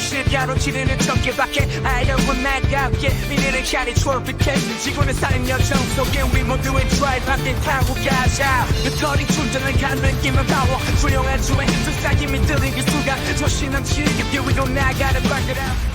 도시를 가로지르는 전개밖에 알려고 나가게 미래를 향해 트로피켓 지구는 사는 여정 속에 우리 모두의 드라이브 함께 타고 가자 배터리 충전을 가는 힘을 파워 조용한 주의 세상이 믿들린 그 순간 조신 넘치는 길 위로 나가는 발걸음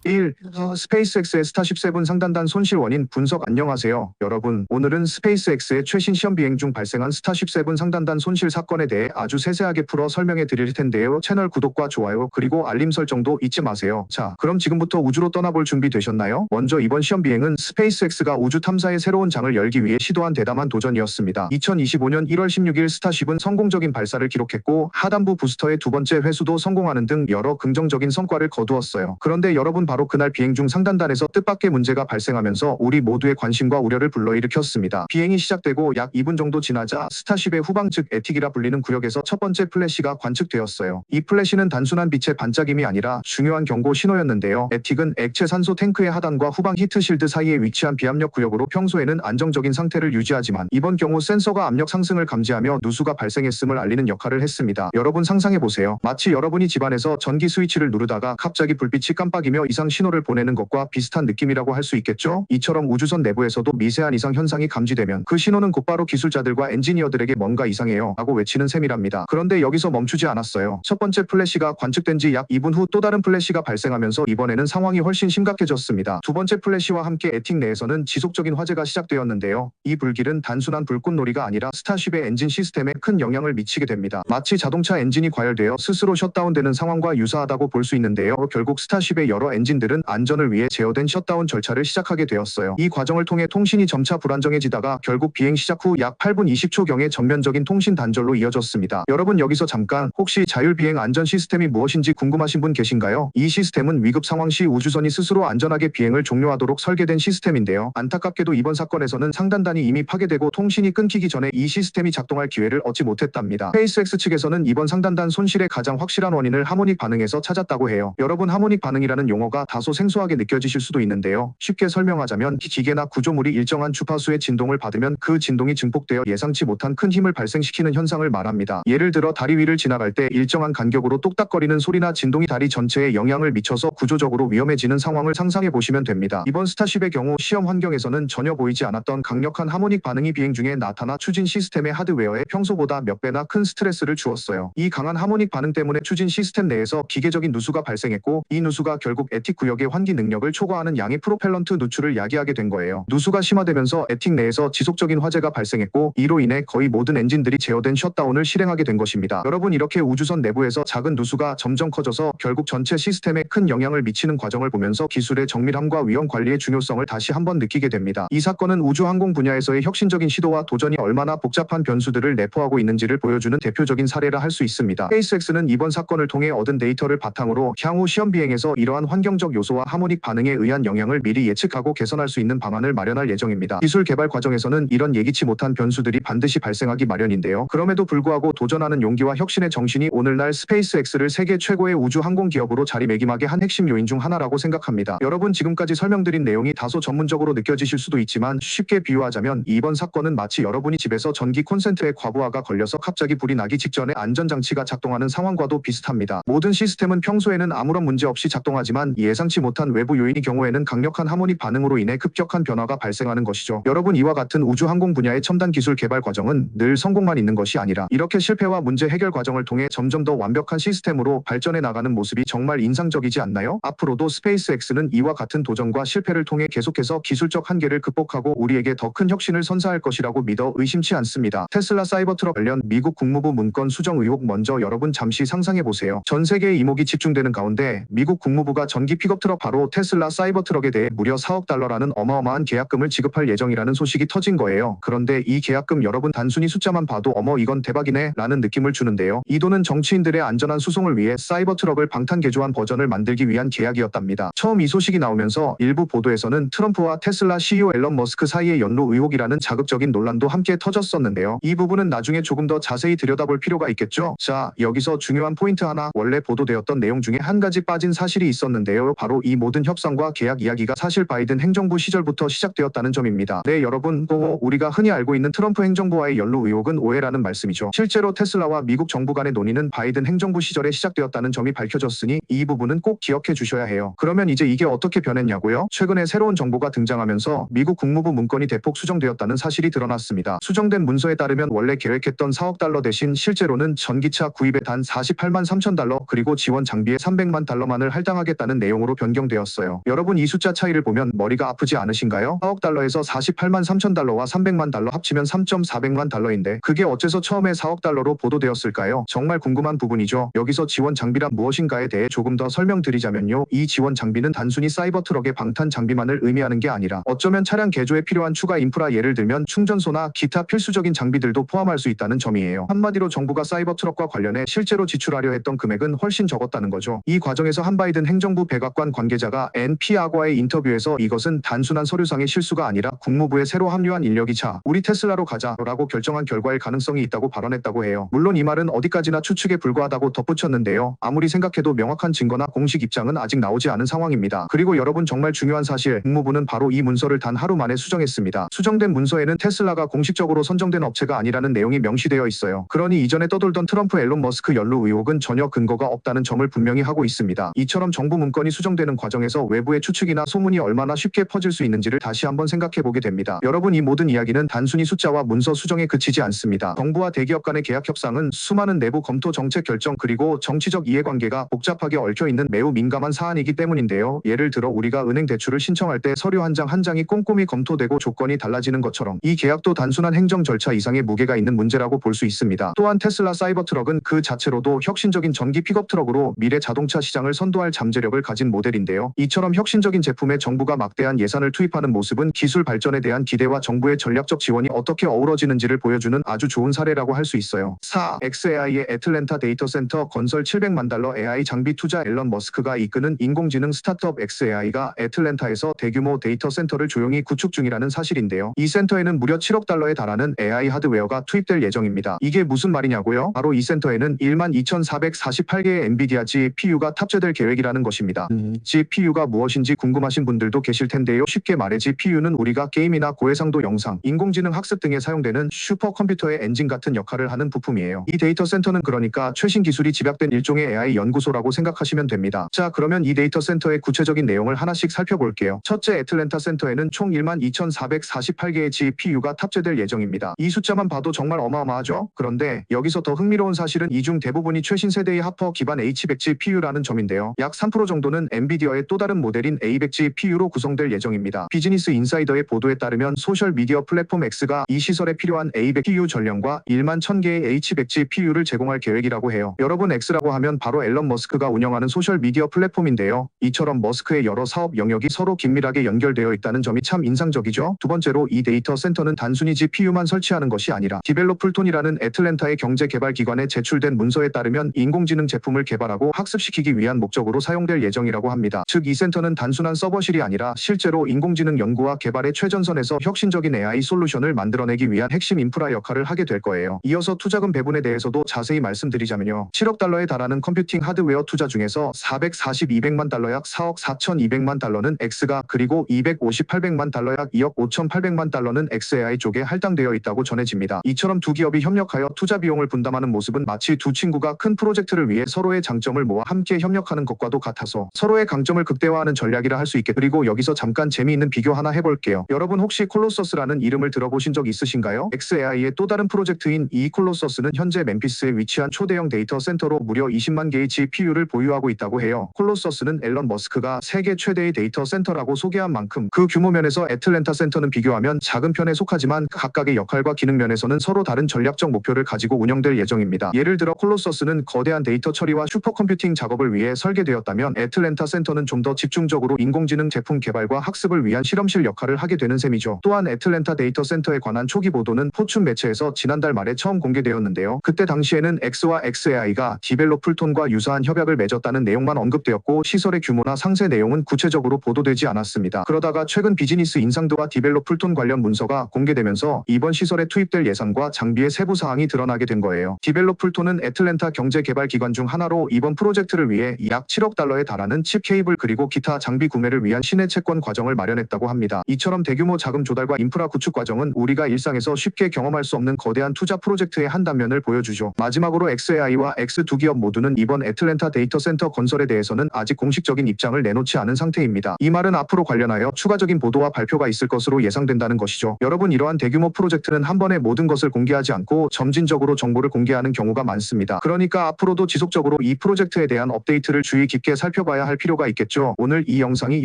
1. 스페이스X의 스타쉽 7 상단단 손실 원인 분석. 안녕하세요 여러분, 오늘은 스페이스X의 최신 시험 비행 중 발생한 스타쉽 7 상단단 손실 사건에 대해 아주 세세하게 풀어 설명해 드릴 텐데요. 채널 구독과 좋아요 그리고 알림 설정도 잊지 마세요. 자, 그럼 지금부터 우주로 떠나볼 준비 되셨나요? 먼저 이번 시험 비행은 스페이스X가 우주 탐사의 새로운 장을 열기 위해 시도한 대담한 도전이었습니다. 2025년 1월 16일 스타쉽은 성공적인 발사를 기록했고 하단부 부스터의 두 번째 회수도 성공하는 등 여러 긍정적인 성과를 거두었어요. 그런데 여러분, 바로 그날 비행 중 상단단에서 뜻밖의 문제가 발생하면서 우리 모두의 관심과 우려를 불러일으켰습니다. 비행이 시작되고 약 2분 정도 지나자 스타쉽의 후방 즉 에틱이라 불리는 구역에서 첫 번째 플래시가 관측되었어요. 이 플래시는 단순한 빛의 반짝임이 아니라 중요한 경고 신호였는데요. 에틱은 액체 산소 탱크의 하단과 후방 히트실드 사이에 위치한 비압력 구역으로 평소에는 안정적인 상태를 유지하지만 이번 경우 센서가 압력 상승을 감지하며 누수가 발생했음을 알리는 역할을 했습니다. 여러분 상상해보세요. 마치 여러분이 집안에서 전기 스위치를 누르다가 갑자기 불빛이 깜빡이며 이상 신호를 보내는 것과 비슷한 느낌이라고 할 수 있겠죠? 이처럼 우주선 내부에서도 미세한 이상 현상이 감지되면 그 신호는 곧바로 기술자들과 엔지니어들에게 뭔가 이상해요 라고 외치는 셈이랍니다. 그런데 여기서 멈추지 않았어요. 첫 번째 플래시가 관측된 지 약 2분 후 또 다른 플래시가 발생하면서 이번에는 상황이 훨씬 심각해졌습니다. 두 번째 플래시와 함께 에틱 내에서는 지속적인 화재가 시작되었는데요. 이 불길은 단순한 불꽃놀이가 아니라 스타쉽의 엔진 시스템에 큰 영향을 미치게 됩니다. 마치 자동차 엔진이 과열되어 스스로 셧다운되는 상황과 유사하다고 볼 수 있는데요. 결국 스타쉽의 여러 엔진들은 안전을 위해 제어된 셧다운 절차를 시작하게 되었어요. 이 과정을 통해 통신이 점차 불안정해지다가 결국 비행 시작 후 약 8분 20초경에 전면적인 통신 단절로 이어졌습니다. 여러분, 여기서 잠깐, 혹시 자율비행 안전 시스템이 무엇인지 궁금하신 분 계신가요? 이 시스템은 위급 상황 시 우주선이 스스로 안전하게 비행을 종료하도록 설계된 시스템인데요. 안타깝게도 이번 사건에서는 상단단이 이미 파괴되고 통신이 끊기기 전에 이 시스템이 작동할 기회를 얻지 못했답니다. 스페이스X 측에서는 이번 상단단 손실의 가장 확실한 원인을 하모닉 반응에서 찾았다고 해요. 여러분, 하모닉 반응이라는 용어가 다소 생소하게 느껴지실 수도 있는데요. 쉽게 설명하자면 기계나 구조물이 일정한 주파수의 진동을 받으면 그 진동이 증폭되어 예상치 못한 큰 힘을 발생시키는 현상을 말합니다. 예를 들어 다리 위를 지나갈 때 일정한 간격으로 똑딱거리는 소리나 진동이 다리 전체에 영향을 미쳐서 구조적으로 위험해지는 상황을 상상해 보시면 됩니다. 이번 스타쉽의 경우 시험 환경에서는 전혀 보이지 않았던 강력한 하모닉 반응이 비행 중에 나타나 추진 시스템의 하드웨어에 평소보다 몇 배나 큰 스트레스를 주었어요. 이 강한 하모닉 반응 때문에 추진 시스템 내에서 기계적인 누수가 발생했고 이 누수가 결국 에틱 구역의 환기 능력을 초과하는 양의 프로펠런트 누출을 야기하게 된 거예요. 누수가 심화되면서 에틱 내에서 지속적인 화재가 발생했고 이로 인해 거의 모든 엔진들이 제어된 셧다운을 실행하게 된 것입니다. 여러분, 이렇게 우주선 내부에서 작은 누수가 점점 커져서 결국 전체 시스템에 큰 영향을 미치는 과정을 보면서 기술의 정밀함과 위험 관리의 중요성을 다시 한번 느끼게 됩니다. 이 사건은 우주항공 분야에서의 혁신적인 시도와 도전이 얼마나 복잡한 변수들을 내포하고 있는지를 보여주는 대표적인 사례라 할 수 있습니다. 스페이스X는 이번 사건을 통해 얻은 데이터를 바탕으로 향후 시험 비행에서 이러한 환경적 요소와 하모닉 반응에 의한 영향을 미리 예측하고 개선할 수 있는 방안을 마련할 예정입니다. 기술 개발 과정에서는 이런 예기치 못한 변수들이 반드시 발생하기 마련인데요. 그럼에도 불구하고 도전하는 용기와 혁신의 정신이 오늘날 스페이스X를 세계 최고의 우주 항공 기업으로 자리매김하게 한 핵심 요인 중 하나라고 생각합니다. 여러분, 지금까지 설명드린 내용이 다소 전문적으로 느껴지실 수도 있지만 쉽게 비유하자면 이번 사건은 마치 여러분이 집에서 전기 콘센트에 과부하가 걸려서 갑자기 불이 나기 직전에 안전장치가 작동하는 상황과도 비슷합니다. 모든 시스템은 평소에는 아무런 문제 없이 작동하지만 예상치 못한 외부 요인의 경우에는 강력한 하모닉 반응으로 인해 급격한 변화가 발생하는 것이죠. 여러분, 이와 같은 우주항공 분야의 첨단 기술 개발 과정은 늘 성공만 있는 것이 아니라 이렇게 실패와 문제 해결 과정을 통해 점점 더 완벽한 시스템으로 발전해 나가는 모습이 정말 인상적이지 않나요? 앞으로도 스페이스X는 이와 같은 도전과 실패를 통해 계속해서 기술적 한계를 극복하고 우리에게 더 큰 혁신을 선사할 것이라고 믿어 의심치 않습니다. 테슬라 사이버트럭 관련 미국 국무부 문건 수정 의혹, 먼저 여러분 잠시 상상해 보세요. 전 세계의 이목이 집중되는 가운데 미국 국무부가 전기 픽업 트럭 바로 테슬라 사이버 트럭에 대해 무려 4억 달러라는 어마어마한 계약금을 지급할 예정이라는 소식이 터진 거예요. 그런데 이 계약금 여러분 단순히 숫자만 봐도 어머 이건 대박이네 라는 느낌을 주는데요. 이 돈은 정치인들의 안전한 수송을 위해 사이버 트럭을 방탄 개조한 버전을 만들기 위한 계약이었답니다. 처음 이 소식이 나오면서 일부 보도에서는 트럼프와 테슬라 CEO 앨런 머스크 사이의 연루 의혹이라는 자극적인 논란도 함께 터졌었는데요. 이 부분은 나중에 조금 더 자세히 들여다볼 필요가 있겠죠. 자, 여기서 중요한 포인트 하나, 원래 보도되었던 내용 중에 한 가지 빠진 사실이 있었는데요. 바로 이 모든 협상과 계약 이야기가 사실 바이든 행정부 시절부터 시작되었다는 점입니다. 네, 여러분, 우리가 흔히 알고 있는 트럼프 행정부와의 연루 의혹은 오해라는 말씀이죠. 실제로 테슬라와 미국 정부 간의 논의는 바이든 행정부 시절에 시작되었다는 점이 밝혀졌으니 이 부분은 꼭 기억해 주셔야 해요. 그러면 이제 이게 어떻게 변했냐고요? 최근에 새로운 정보가 등장하면서 미국 국무부 문건이 대폭 수정되었다는 사실이 드러났습니다. 수정된 문서에 따르면 원래 계획했던 4억 달러 대신 실제로는 전기차 구입에 단 48만 3천 달러 그리고 지원 장비에 300만 달러만을 할당하겠다는 내용으로 변경되었어요. 여러분 이 숫자 차이를 보면 머리가 아프지 않으신가요? 4억 달러에서 48만 3천 달러와 300만 달러 합치면 3.400만 달러인데 그게 어째서 처음에 4억 달러로 보도되었을까요? 정말 궁금한 부분이죠. 여기서 지원 장비란 무엇인가에 대해 조금 더 설명드리자면요. 이 지원 장비는 단순히 사이버 트럭의 방탄 장비만을 의미하는 게 아니라 어쩌면 차량 개조에 필요한 추가 인프라 예를 들면 충전소나 기타 필수적인 장비들도 포함할 수 있다는 점이에요. 한마디로 정부가 사이버 트럭과 관련해 실제로 지출하려 했던 금액은 훨씬 적었다는 거죠. 이 과정에서 한 바이든 행정부 백악관 관계자가 NPR과의 인터뷰에서 이것은 단순한 서류상의 실수가 아니라 국무부에 새로 합류한 인력이 우리 테슬라로 가자라고 결정한 결과일 가능성이 있다고 발언했다고 해요. 물론 이 말은 어디까지나 추측에 불과하다고 덧붙였는데요. 아무리 생각해도 명확한 증거나 공식 입장은 아직 나오지 않은 상황입니다. 그리고 여러분 정말 중요한 사실, 국무부는 바로 이 문서를 단 하루 만에 수정했습니다. 수정된 문서에는 테슬라가 공식적으로 선정된 업체가 아니라는 내용이 명시되어 있어요. 그러니 이전에 떠돌던 트럼프 앨런 머스크 연루 의혹은 전혀 근거가 없다는 점을 분명히 하고 있습니다. 이처럼 정부 문건이 수정되는 과정에서 외부의 추측이나 소문이 얼마나 쉽게 퍼질 수 있는지를 다시 한번 생각해보게 됩니다. 여러분 이 모든 이야기는 단순히 숫자와 문서 수정에 그치지 않습니다. 정부와 대기업 간의 계약 협상은 수많은 내부 검토 정책 결정 그리고 정치적 이해관계가 복잡하게 얽혀있는 매우 민감한 사안이기 때문인데요. 예를 들어 우리가 은행 대출을 신청할 때 서류 한 장 한 장이 꼼꼼히 검토되고 조건이 달라지는 것처럼 이 계약도 단순한 행정 절차 이상의 무게가 있는 문제라고 볼 수 있습니다. 또한 테슬라 사이버 트럭은 그 자체로도 혁신적인 전기 픽업 트럭으로 미래 자동차 시장을 선도할 잠재력을 가진 모델인데요. 이처럼 혁신적인 제품에 정부가 막대한 예산을 투입하는 모습은 기술 발전에 대한 기대와 정부의 전략적 지원이 어떻게 어우러지는지를 보여주는 아주 좋은 사례라고 할 수 있어요. 4. xAI의 애틀랜타 데이터 센터 건설 700만 달러 AI 장비 투자 앨런 머스크가 이끄는 인공지능 스타트업 xAI가 애틀랜타에서 대규모 데이터 센터를 조용히 구축 중이라는 사실인데요. 이 센터에는 무려 7억 달러에 달하는 AI 하드웨어가 투입될 예정입니다. 이게 무슨 말이냐고요? 바로 이 센터에는 12,448개의 엔비디아 GPU가 탑재될 계획이라는 것입니다. GPU가 무엇인지 궁금하신 분들도 계실 텐데요. 쉽게 말해 GPU는 우리가 게임이나 고해상도 영상, 인공지능 학습 등에 사용되는 슈퍼컴퓨터의 엔진 같은 역할을 하는 부품이에요. 이 데이터 센터는 그러니까 최신 기술이 집약된 일종의 AI 연구소라고 생각하시면 됩니다. 자, 그러면 이 데이터 센터의 구체적인 내용을 하나씩 살펴볼게요. 첫째, 애틀랜타 센터에는 총 12,448개의 GPU가 탑재될 예정입니다. 이 숫자만 봐도 정말 어마어마하죠? 그런데 여기서 더 흥미로운 사실은 이 중 대부분이 최신 세대의 하퍼 기반 H100 GPU라는 점인데요. 약 3% 정도는 엔비디아의 또 다른 모델인 A100 GPU로 구성될 예정입니다. 비즈니스 인사이더의 보도에 따르면 소셜 미디어 플랫폼 X가 이 시설에 필요한 A100 GPU 전량과 1만 1000개의 H100 GPU를 제공할 계획이라고 해요. 여러분 X라고 하면 바로 앨런 머스크가 운영하는 소셜 미디어 플랫폼인데요. 이처럼 머스크의 여러 사업 영역이 서로 긴밀하게 연결되어 있다는 점이 참 인상적이죠. 두 번째로 이 데이터 센터는 단순히 GPU만 설치하는 것이 아니라 디벨로풀톤이라는 애틀랜타의 경제 개발 기관에 제출된 문서에 따르면 인공지능 제품을 개발하고 학습시키기 위한 목적으로 사용될 예정이라고 합니다. 즉 이 센터는 단순한 서버실이 아니라 실제로 인공지능 연구와 개발의 최전선에서 혁신적인 AI 솔루션을 만들어내기 위한 핵심 인프라 역할을 하게 될 거예요. 이어서 투자금 배분에 대해서도 자세히 말씀드리자면요. 7억 달러에 달하는 컴퓨팅 하드웨어 투자 중에서 44200만 달러 약 4억 4200만 달러는 X가 그리고 25800만 달러 약 2억 5800만 달러는 xAI 쪽에 할당되어 있다고 전해집니다. 이처럼 두 기업이 협력하여 투자 비용을 분담하는 모습은 마치 두 친구가 큰 프로젝트를 위해 서로의 장점을 모아 함께 협력하는 것과도 같아서 서로의 강점을 극대화하는 전략이라 할 수 있겠죠. 그리고 여기서 잠깐 재미있는 비교 하나 해볼게요. 여러분 혹시 콜로서스라는 이름을 들어보신 적 있으신가요? xAI의 또 다른 프로젝트인 이 콜로서스는 현재 멤피스에 위치한 초대형 데이터 센터로 무려 20만 개의 GPU를 보유하고 있다고 해요. 콜로서스는 앨런 머스크가 세계 최대의 데이터 센터라고 소개한 만큼 그 규모 면에서 애틀랜타 센터는 비교하면 작은 편에 속하지만 각각의 역할과 기능 면에서는 서로 다른 전략적 목표를 가지고 운영될 예정입니다. 예를 들어 콜로서스는 거대한 데이터 처리와 슈퍼컴퓨팅 작업을 위해 설계되었다면 애틀랜타 애틀랜타 센터는 좀 더 집중적으로 인공지능 제품 개발과 학습을 위한 실험실 역할을 하게 되는 셈이죠. 또한 애틀랜타 데이터 센터에 관한 초기 보도는 포춘 매체에서 지난달 말에 처음 공개되었는데요. 그때 당시에는 X와 xAI가 디벨롭 풀톤과 유사한 협약을 맺었다는 내용만 언급되었고 시설의 규모나 상세 내용은 구체적으로 보도되지 않았습니다. 그러다가 최근 비즈니스 인사이드와 디벨롭 풀톤 관련 문서가 공개되면서 이번 시설에 투입될 예산과 장비의 세부 사항이 드러나게 된 거예요. 디벨롭 풀톤은 애틀랜타 경제개발기관 중 하나로 이번 프로젝트를 위해 약 7억 달러에 달하는 칩 케이블 그리고 기타 장비 구매를 위한 신해 채권 과정을 마련했다고 합니다. 이처럼 대규모 자금 조달과 인프라 구축 과정은 우리가 일상에서 쉽게 경험할 수 없는 거대한 투자 프로젝트의 한 단면을 보여주죠. 마지막으로 xAI와 X 두 기업 모두는 이번 애틀랜타 데이터 센터 건설에 대해서는 아직 공식적인 입장을 내놓지 않은 상태입니다. 이 말은 앞으로 관련하여 추가적인 보도와 발표가 있을 것으로 예상된다는 것이죠. 여러분, 이러한 대규모 프로젝트는 한 번에 모든 것을 공개하지 않고 점진적으로 정보를 공개하는 경우가 많습니다. 그러니까 앞으로도 지속적으로 이 프로젝트에 대한 업데이트를 주의 깊게 살펴봐야 할 필요가 있겠죠. 오늘 이 영상이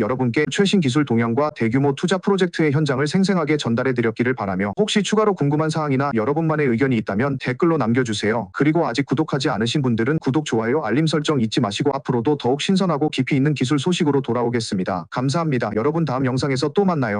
여러분께 최신 기술 동향과 대규모 투자 프로젝트의 현장을 생생하게 전달해 드렸기를 바라며 혹시 추가로 궁금한 사항이나 여러분만의 의견이 있다면 댓글로 남겨주세요. 그리고 아직 구독하지 않으신 분들은 구독, 좋아요, 알림 설정 잊지 마시고 앞으로도 더욱 신선하고 깊이 있는 기술 소식으로 돌아오겠습니다. 감사합니다. 여러분, 다음 영상에서 또 만나요.